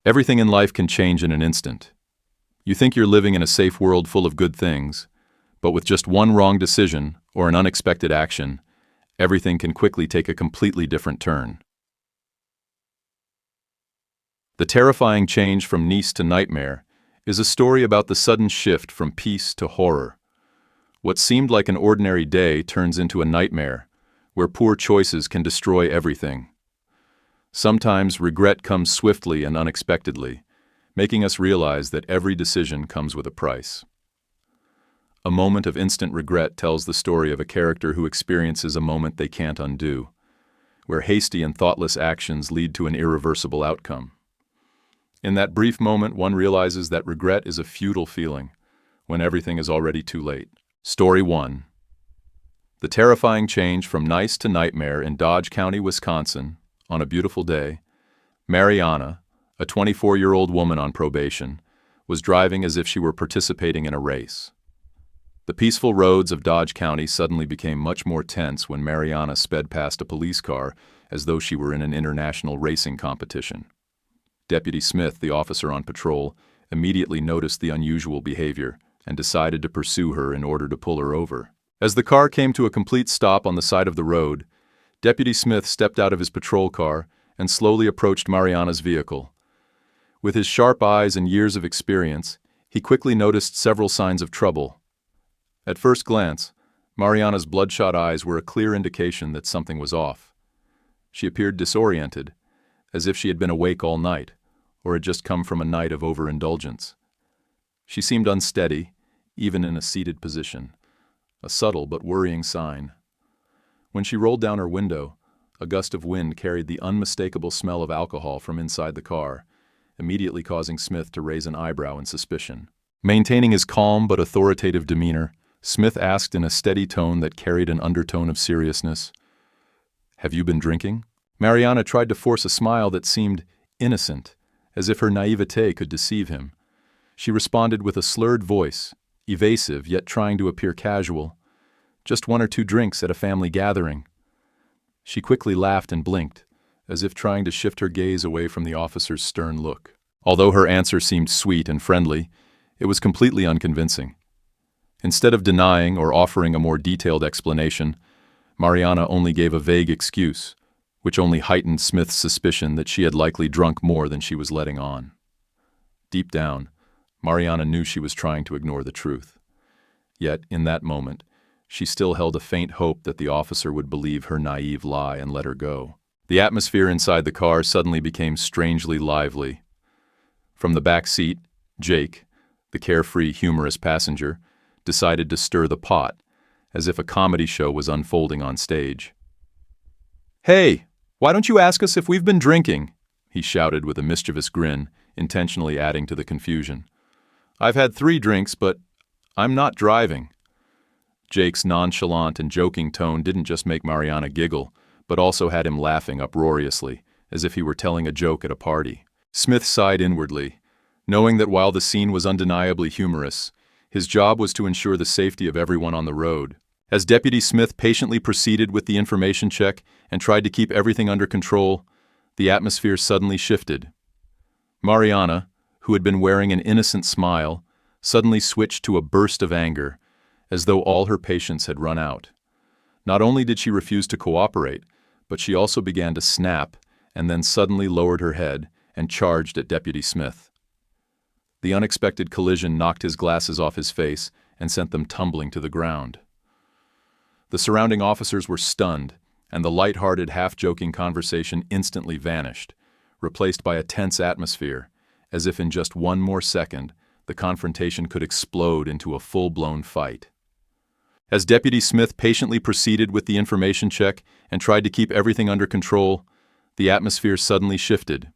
Everything in life can change in an instant. You think you're living in a safe world full of good things, but with just one wrong decision or an unexpected action, everything can quickly take a completely different turn. The terrifying change from Nice to nightmare is a story about the sudden shift from peace to horror. What seemed like an ordinary day turns into a nightmare, where poor choices can destroy everything. Sometimes regret comes swiftly and unexpectedly, making us realize that every decision comes with a price. A moment of instant regret tells the story of a character who experiences a moment they can't undo, where hasty and thoughtless actions lead to an irreversible outcome. In that brief moment, one realizes that regret is a futile feeling, when everything is already too late. Story 1. The terrifying change from Nice to nightmare in Dodge County, Wisconsin. On a beautiful day, Mariana, a 24-year-old woman on probation, was driving as if she were participating in a race. The peaceful roads of Dodge County suddenly became much more tense when Mariana sped past a police car as though she were in an international racing competition. Deputy Smith, the officer on patrol, immediately noticed the unusual behavior and decided to pursue her in order to pull her over. As the car came to a complete stop on the side of the road, Deputy Smith stepped out of his patrol car and slowly approached Mariana's vehicle. With his sharp eyes and years of experience, he quickly noticed several signs of trouble. At first glance, Mariana's bloodshot eyes were a clear indication that something was off. She appeared disoriented, as if she had been awake all night, or had just come from a night of overindulgence. She seemed unsteady, even in a seated position, a subtle but worrying sign. When she rolled down her window, a gust of wind carried the unmistakable smell of alcohol from inside the car, immediately causing Smith to raise an eyebrow in suspicion. Maintaining his calm but authoritative demeanor, Smith asked in a steady tone that carried an undertone of seriousness, "Have you been drinking?" Mariana tried to force a smile that seemed innocent, as if her naivete could deceive him. She responded with a slurred voice, evasive yet trying to appear casual. "Just 1 or 2 drinks at a family gathering." She quickly laughed and blinked, as if trying to shift her gaze away from the officer's stern look. Although her answer seemed sweet and friendly, it was completely unconvincing. Instead of denying or offering a more detailed explanation, Mariana only gave a vague excuse, which only heightened Smith's suspicion that she had likely drunk more than she was letting on. Deep down, Mariana knew she was trying to ignore the truth. Yet, in that moment, she still held a faint hope that the officer would believe her naive lie and let her go. The atmosphere inside the car suddenly became strangely lively. From the back seat, Jake, the carefree, humorous passenger, decided to stir the pot, as if a comedy show was unfolding on stage. "Hey, why don't you ask us if we've been drinking?" he shouted with a mischievous grin, intentionally adding to the confusion. "I've had 3 drinks, but I'm not driving." Jake's nonchalant and joking tone didn't just make Mariana giggle, but also had him laughing uproariously, as if he were telling a joke at a party. Smith sighed inwardly, knowing that while the scene was undeniably humorous, his job was to ensure the safety of everyone on the road. As Deputy Smith patiently proceeded with the information check and tried to keep everything under control, the atmosphere suddenly shifted. Mariana, who had been wearing an innocent smile, suddenly switched to a burst of anger, as though all her patience had run out. Not only did she refuse to cooperate, but she also began to snap and then suddenly lowered her head and charged at Deputy Smith. The unexpected collision knocked his glasses off his face and sent them tumbling to the ground. The surrounding officers were stunned, and the light-hearted, half-joking conversation instantly vanished, replaced by a tense atmosphere, as if in just one more second, the confrontation could explode into a full-blown fight. As Deputy Smith patiently proceeded with the information check and tried to keep everything under control, the atmosphere suddenly shifted.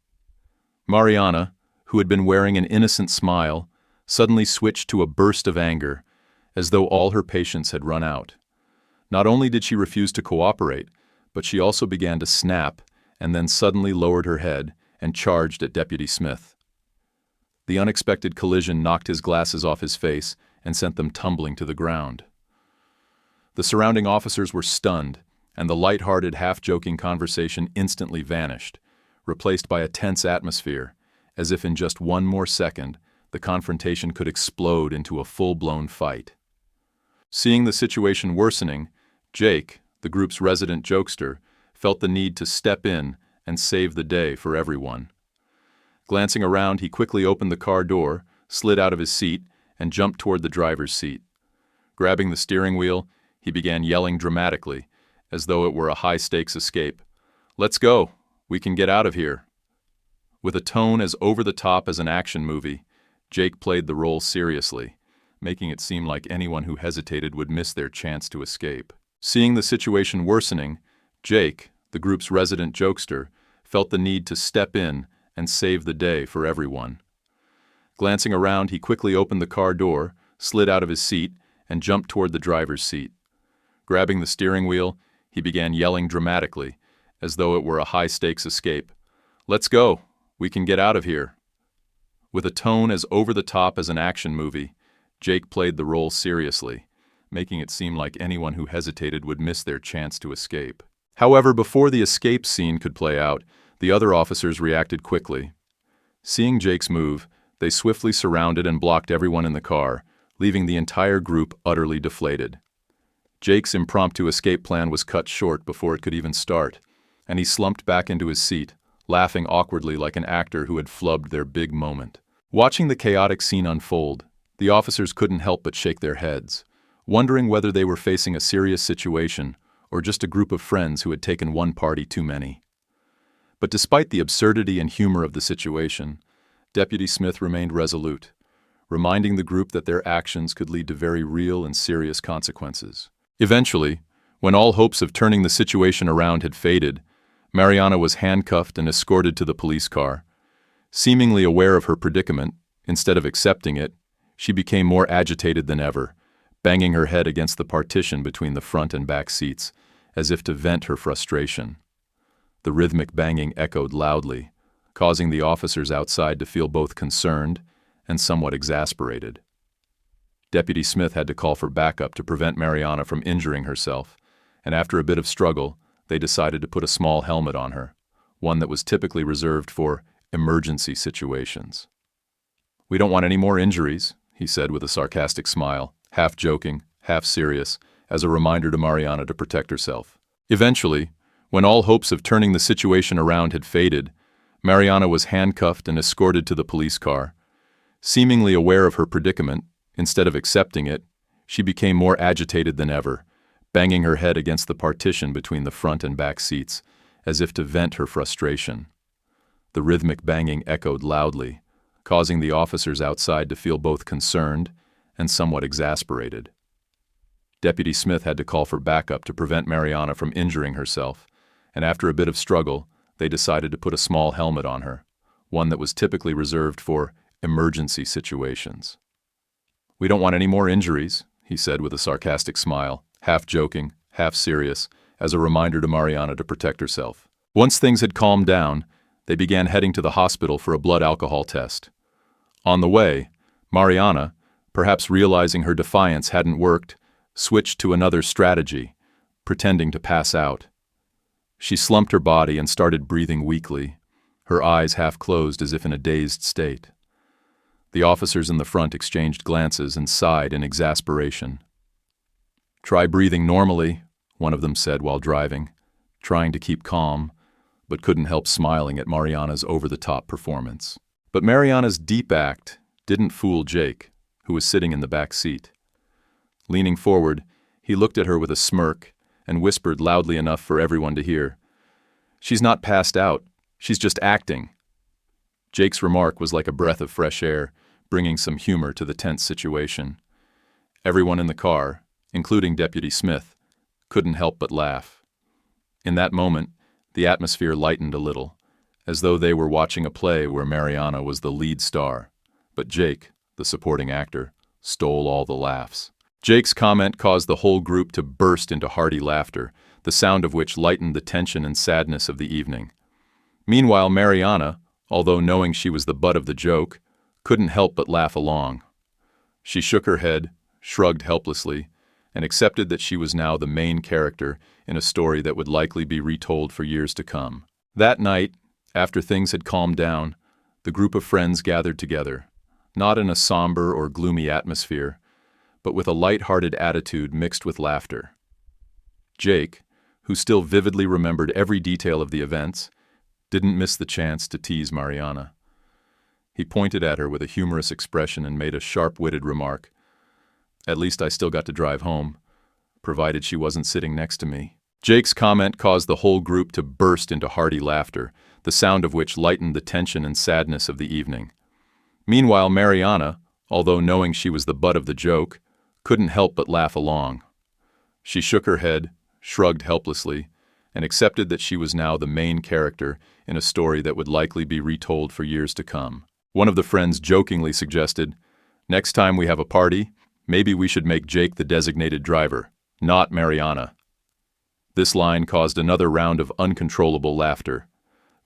Mariana, who had been wearing an innocent smile, suddenly switched to a burst of anger, as though all her patience had run out. Not only did she refuse to cooperate, but she also began to snap and then suddenly lowered her head and charged at Deputy Smith. The unexpected collision knocked his glasses off his face and sent them tumbling to the ground. The surrounding officers were stunned, and the light-hearted, half-joking conversation instantly vanished, replaced by a tense atmosphere, as if in just one more second, the confrontation could explode into a full-blown fight. Seeing the situation worsening, Jake, the group's resident jokester, felt the need to step in and save the day for everyone. Glancing around, he quickly opened the car door, slid out of his seat, and jumped toward the driver's seat. Grabbing the steering wheel, he began yelling dramatically, as though it were a high-stakes escape. "Let's go! We can get out of here!" With a tone as over-the-top as an action movie, Jake played the role seriously, making it seem like anyone who hesitated would miss their chance to escape. Seeing the situation worsening, Jake, the group's resident jokester, felt the need to step in and save the day for everyone. Glancing around, he quickly opened the car door, slid out of his seat, and jumped toward the driver's seat. Grabbing the steering wheel, he began yelling dramatically, as though it were a high-stakes escape. "Let's go! We can get out of here!" With a tone as over-the-top as an action movie, Jake played the role seriously, making it seem like anyone who hesitated would miss their chance to escape. However, before the escape scene could play out, the other officers reacted quickly. Seeing Jake's move, they swiftly surrounded and blocked everyone in the car, leaving the entire group utterly deflated. Jake's impromptu escape plan was cut short before it could even start, and he slumped back into his seat, laughing awkwardly like an actor who had flubbed their big moment. Watching the chaotic scene unfold, the officers couldn't help but shake their heads, wondering whether they were facing a serious situation or just a group of friends who had taken one party too many. But despite the absurdity and humor of the situation, Deputy Smith remained resolute, reminding the group that their actions could lead to very real and serious consequences. Eventually, when all hopes of turning the situation around had faded, Mariana was handcuffed and escorted to the police car. Seemingly aware of her predicament, instead of accepting it, she became more agitated than ever, banging her head against the partition between the front and back seats, as if to vent her frustration. The rhythmic banging echoed loudly, causing the officers outside to feel both concerned and somewhat exasperated. Deputy Smith had to call for backup to prevent Mariana from injuring herself, and after a bit of struggle, they decided to put a small helmet on her, one that was typically reserved for emergency situations. "We don't want any more injuries," he said with a sarcastic smile, half joking, half serious, as a reminder to Mariana to protect herself. Eventually, when all hopes of turning the situation around had faded, Mariana was handcuffed and escorted to the police car. Seemingly aware of her predicament, instead of accepting it, she became more agitated than ever, banging her head against the partition between the front and back seats, as if to vent her frustration. The rhythmic banging echoed loudly, causing the officers outside to feel both concerned and somewhat exasperated. Deputy Smith had to call for backup to prevent Mariana from injuring herself, and after a bit of struggle, they decided to put a small helmet on her, one that was typically reserved for emergency situations. "We don't want any more injuries," he said with a sarcastic smile, half joking, half serious, as a reminder to Mariana to protect herself. Once things had calmed down, they began heading to the hospital for a blood alcohol test. On the way, Mariana, perhaps realizing her defiance hadn't worked, switched to another strategy, pretending to pass out. She slumped her body and started breathing weakly, her eyes half closed as if in a dazed state. The officers in the front exchanged glances and sighed in exasperation. "Try breathing normally," one of them said while driving, trying to keep calm, but couldn't help smiling at Mariana's over-the-top performance. But Mariana's deep act didn't fool Jake, who was sitting in the back seat. Leaning forward, he looked at her with a smirk and whispered loudly enough for everyone to hear, "She's not passed out, she's just acting." Jake's remark was like a breath of fresh air, bringing some humor to the tense situation. Everyone in the car, including Deputy Smith, couldn't help but laugh. In that moment, the atmosphere lightened a little, as though they were watching a play where Mariana was the lead star, but Jake, the supporting actor, stole all the laughs. Jake's comment caused the whole group to burst into hearty laughter, the sound of which lightened the tension and sadness of the evening. Meanwhile, Mariana, although knowing she was the butt of the joke, couldn't help but laugh along. She shook her head, shrugged helplessly, and accepted that she was now the main character in a story that would likely be retold for years to come. That night, after things had calmed down, The group of friends gathered together, not in a somber or gloomy atmosphere, but with a light-hearted attitude mixed with laughter. Jake, who still vividly remembered every detail of the events, didn't miss the chance to tease Mariana. He pointed at her with a humorous expression and made a sharp-witted remark. "At least I still got to drive home, provided she wasn't sitting next to me." Jake's comment caused the whole group to burst into hearty laughter, the sound of which lightened the tension and sadness of the evening. Meanwhile, Mariana, although knowing she was the butt of the joke, couldn't help but laugh along. She shook her head, shrugged helplessly, and accepted that she was now the main character in a story that would likely be retold for years to come. One of the friends jokingly suggested, "Next time we have a party, maybe we should make Jake the designated driver, not Mariana." This line caused another round of uncontrollable laughter.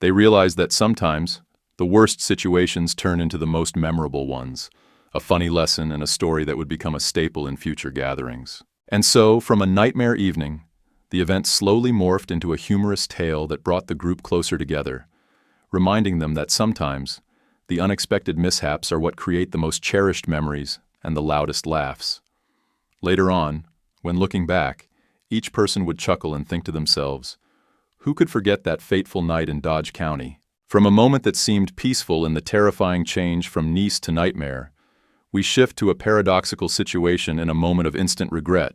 They realized that sometimes the worst situations turn into the most memorable ones, a funny lesson and a story that would become a staple in future gatherings. And so, from a nightmare evening, the event slowly morphed into a humorous tale that brought the group closer together, reminding them that sometimes the unexpected mishaps are what create the most cherished memories and the loudest laughs. Later on, when looking back, each person would chuckle and think to themselves, who could forget that fateful night in Dodge County? From a moment that seemed peaceful in the terrifying change from Nice to nightmare, we shift to a paradoxical situation in a moment of instant regret,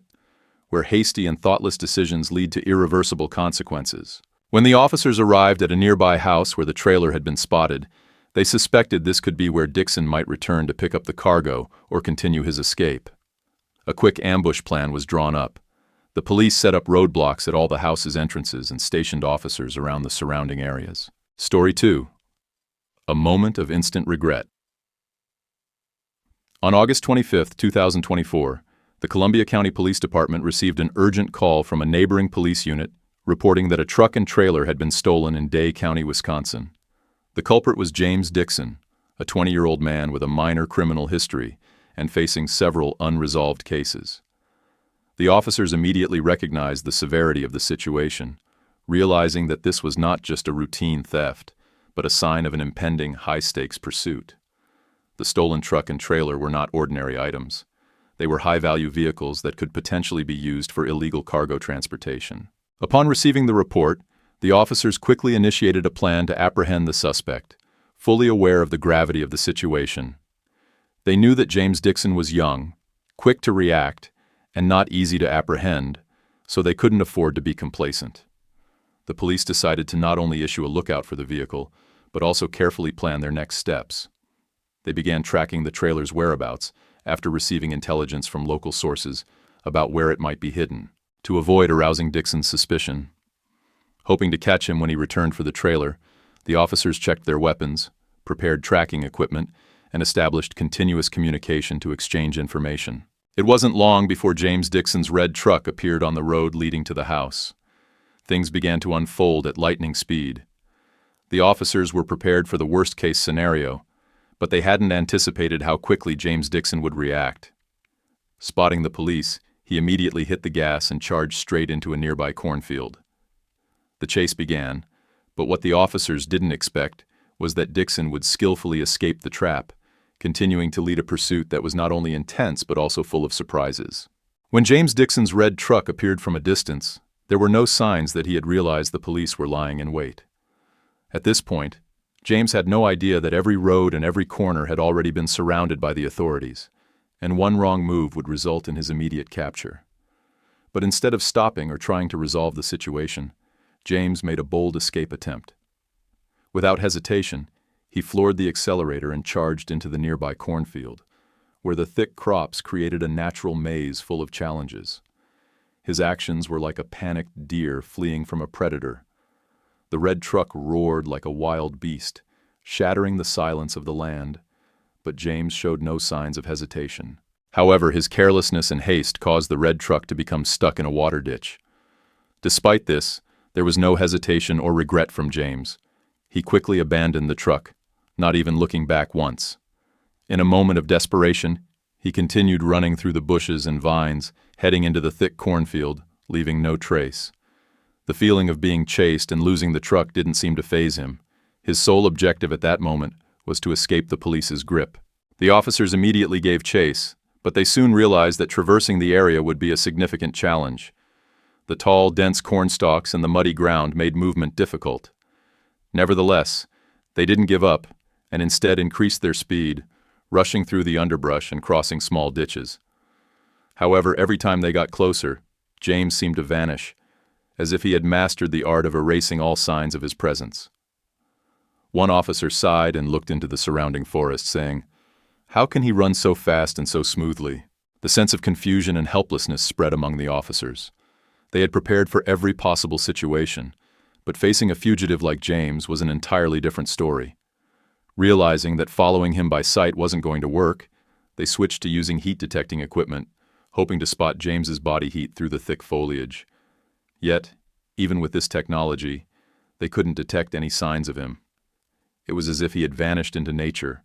where hasty and thoughtless decisions lead to irreversible consequences. When the officers arrived at a nearby house where the trailer had been spotted, they suspected this could be where Dixon might return to pick up the cargo or continue his escape. A quick ambush plan was drawn up. The police set up roadblocks at all the house's entrances and stationed officers around the surrounding areas. Story 2. A moment of instant regret. On August 25, 2024, the Columbia County Police Department received an urgent call from a neighboring police unit reporting that a truck and trailer had been stolen in Day County, Wisconsin. The culprit was James Dixon, a 20-year-old man with a minor criminal history and facing several unresolved cases. The officers immediately recognized the severity of the situation, realizing that this was not just a routine theft, but a sign of an impending high-stakes pursuit. The stolen truck and trailer were not ordinary items. They were high-value vehicles that could potentially be used for illegal cargo transportation. Upon receiving the report, the officers quickly initiated a plan to apprehend the suspect, fully aware of the gravity of the situation. They knew that James Dixon was young, quick to react, and not easy to apprehend, so they couldn't afford to be complacent. The police decided to not only issue a lookout for the vehicle, but also carefully plan their next steps. They began tracking the trailer's whereabouts after receiving intelligence from local sources about where it might be hidden, to avoid arousing Dixon's suspicion. Hoping to catch him when he returned for the trailer, the officers checked their weapons, prepared tracking equipment, and established continuous communication to exchange information. It wasn't long before James Dixon's red truck appeared on the road leading to the house. Things began to unfold at lightning speed. The officers were prepared for the worst-case scenario, but they hadn't anticipated how quickly James Dixon would react. Spotting the police, he immediately hit the gas and charged straight into a nearby cornfield. The chase began, but what the officers didn't expect was that Dixon would skillfully escape the trap, continuing to lead a pursuit that was not only intense but also full of surprises. When James Dixon's red truck appeared from a distance, there were no signs that he had realized the police were lying in wait. At this point, James had no idea that every road and every corner had already been surrounded by the authorities, and one wrong move would result in his immediate capture. But instead of stopping or trying to resolve the situation, James made a bold escape attempt. Without hesitation, he floored the accelerator and charged into the nearby cornfield, where the thick crops created a natural maze full of challenges. His actions were like a panicked deer fleeing from a predator. The red truck roared like a wild beast, shattering the silence of the land, but James showed no signs of hesitation. However, his carelessness and haste caused the red truck to become stuck in a water ditch. Despite this, there was no hesitation or regret from James. He quickly abandoned the truck, not even looking back once. In a moment of desperation, he continued running through the bushes and vines, heading into the thick cornfield, leaving no trace. The feeling of being chased and losing the truck didn't seem to faze him. His sole objective at that moment was to escape the police's grip. The officers immediately gave chase, but they soon realized that traversing the area would be a significant challenge. The tall, dense cornstalks and the muddy ground made movement difficult. Nevertheless, they didn't give up, and instead increased their speed, rushing through the underbrush and crossing small ditches. However, every time they got closer, James seemed to vanish, as if he had mastered the art of erasing all signs of his presence. One officer sighed and looked into the surrounding forest, saying, "How can he run so fast and so smoothly?" The sense of confusion and helplessness spread among the officers. They had prepared for every possible situation, but facing a fugitive like James was an entirely different story. Realizing that following him by sight wasn't going to work, they switched to using heat-detecting equipment, hoping to spot James's body heat through the thick foliage. Yet, even with this technology, they couldn't detect any signs of him. It was as if he had vanished into nature,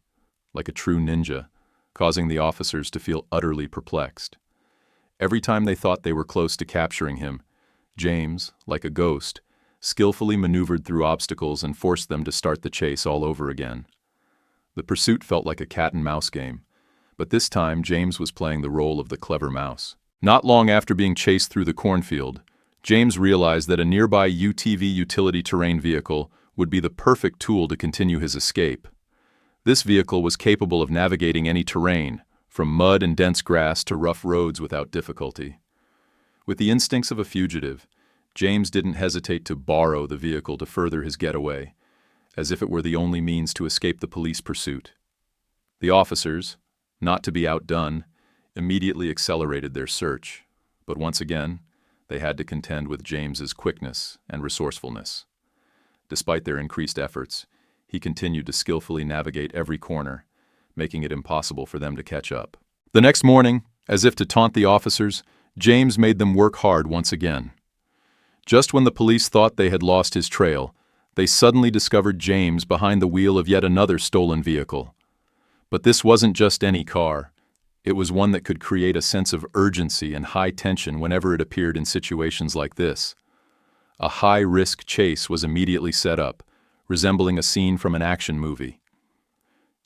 like a true ninja, causing the officers to feel utterly perplexed. Every time they thought they were close to capturing him, James, like a ghost, skillfully maneuvered through obstacles and forced them to start the chase all over again. The pursuit felt like a cat-and-mouse game, but this time James was playing the role of the clever mouse. Not long after being chased through the cornfield, James realized that a nearby UTV utility terrain vehicle would be the perfect tool to continue his escape. This vehicle was capable of navigating any terrain, from mud and dense grass to rough roads without difficulty. With the instincts of a fugitive, James didn't hesitate to borrow the vehicle to further his getaway, as if it were the only means to escape the police pursuit. The officers, not to be outdone, immediately accelerated their search, but once again, they had to contend with James's quickness and resourcefulness. Despite their increased efforts, he continued to skillfully navigate every corner, making it impossible for them to catch up. The next morning, as if to taunt the officers, James made them work hard once again. Just when the police thought they had lost his trail, they suddenly discovered James behind the wheel of yet another stolen vehicle. But this wasn't just any car. It was one that could create a sense of urgency and high tension whenever it appeared in situations like this. A high-risk chase was immediately set up, resembling a scene from an action movie.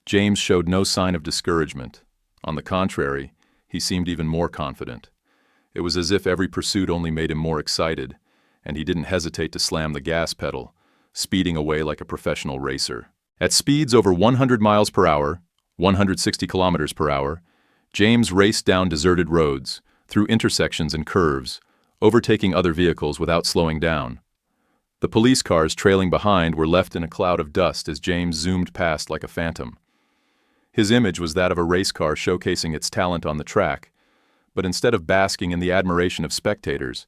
James showed no sign of discouragement. On the contrary, he seemed even more confident. It was as if every pursuit only made him more excited, and he didn't hesitate to slam the gas pedal, speeding away like a professional racer. At speeds over 100 miles per hour, 160 kilometers per hour, James raced down deserted roads, through intersections and curves, overtaking other vehicles without slowing down. The police cars trailing behind were left in a cloud of dust as James zoomed past like a phantom. His image was that of a race car showcasing its talent on the track, but instead of basking in the admiration of spectators,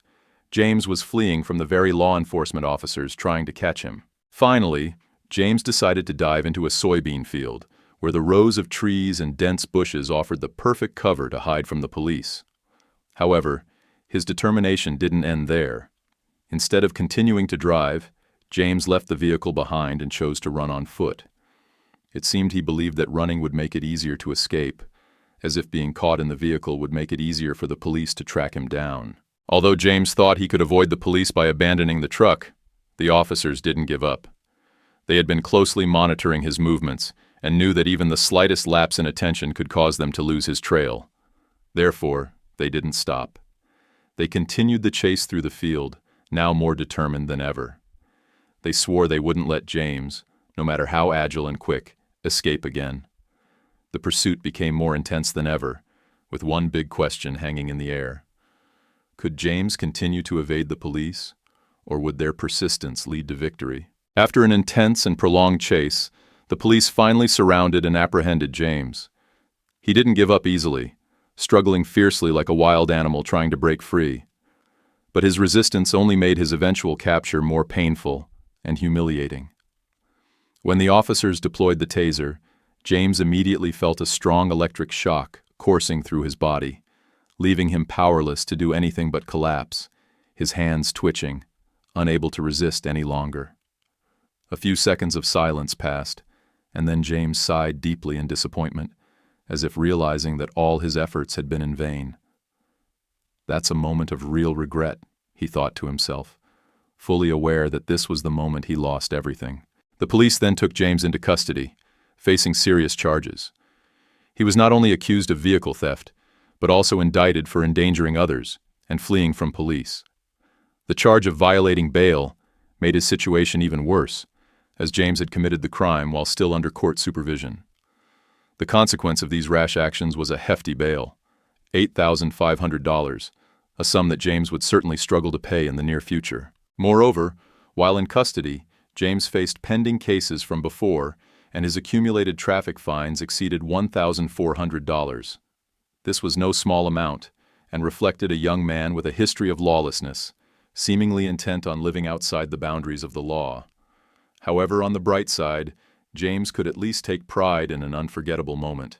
James was fleeing from the very law enforcement officers trying to catch him. Finally, James decided to dive into a soybean field, where the rows of trees and dense bushes offered the perfect cover to hide from the police. However, his determination didn't end there. Instead of continuing to drive, James left the vehicle behind and chose to run on foot. It seemed he believed that running would make it easier to escape, as if being caught in the vehicle would make it easier for the police to track him down. Although James thought he could avoid the police by abandoning the truck, the officers didn't give up. They had been closely monitoring his movements and knew that even the slightest lapse in attention could cause them to lose his trail. Therefore, they didn't stop. They continued the chase through the field, now more determined than ever. They swore they wouldn't let James, no matter how agile and quick, escape again. The pursuit became more intense than ever, with one big question hanging in the air. Could James continue to evade the police, or would their persistence lead to victory? After an intense and prolonged chase, the police finally surrounded and apprehended James. He didn't give up easily, struggling fiercely like a wild animal trying to break free. But his resistance only made his eventual capture more painful and humiliating. When the officers deployed the taser, James immediately felt a strong electric shock coursing through his body, leaving him powerless to do anything but collapse, his hands twitching, unable to resist any longer. A few seconds of silence passed, and then James sighed deeply in disappointment, as if realizing that all his efforts had been in vain. That's a moment of real regret, he thought to himself, fully aware that this was the moment he lost everything. The police then took James into custody, facing serious charges. He was not only accused of vehicle theft, but also indicted for endangering others and fleeing from police. The charge of violating bail made his situation even worse, as James had committed the crime while still under court supervision. The consequence of these rash actions was a hefty bail, $8,500, a sum that James would certainly struggle to pay in the near future. Moreover, while in custody, James faced pending cases from before, and his accumulated traffic fines exceeded $1,400. This was no small amount, and reflected a young man with a history of lawlessness, seemingly intent on living outside the boundaries of the law. However, on the bright side, James could at least take pride in an unforgettable moment,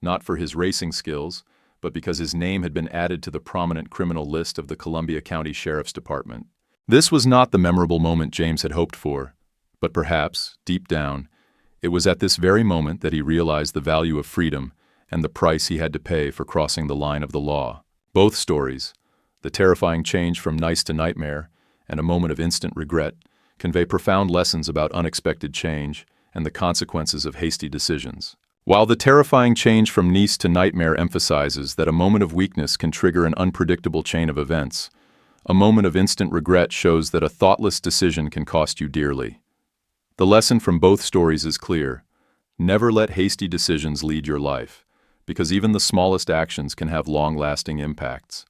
not for his racing skills, but because his name had been added to the prominent criminal list of the Columbia County Sheriff's Department. This was not the memorable moment James had hoped for, but perhaps, deep down, it was at this very moment that he realized the value of freedom and the price he had to pay for crossing the line of the law. Both stories, the terrifying change from nice to nightmare and a moment of instant regret, convey profound lessons about unexpected change and the consequences of hasty decisions. While the terrifying change from nice to nightmare emphasizes that a moment of weakness can trigger an unpredictable chain of events, a moment of instant regret shows that a thoughtless decision can cost you dearly. The lesson from both stories is clear. Never let hasty decisions lead your life, because even the smallest actions can have long-lasting impacts.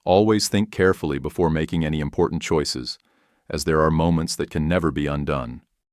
Always think carefully before making any important choices, as there are moments that can never be undone.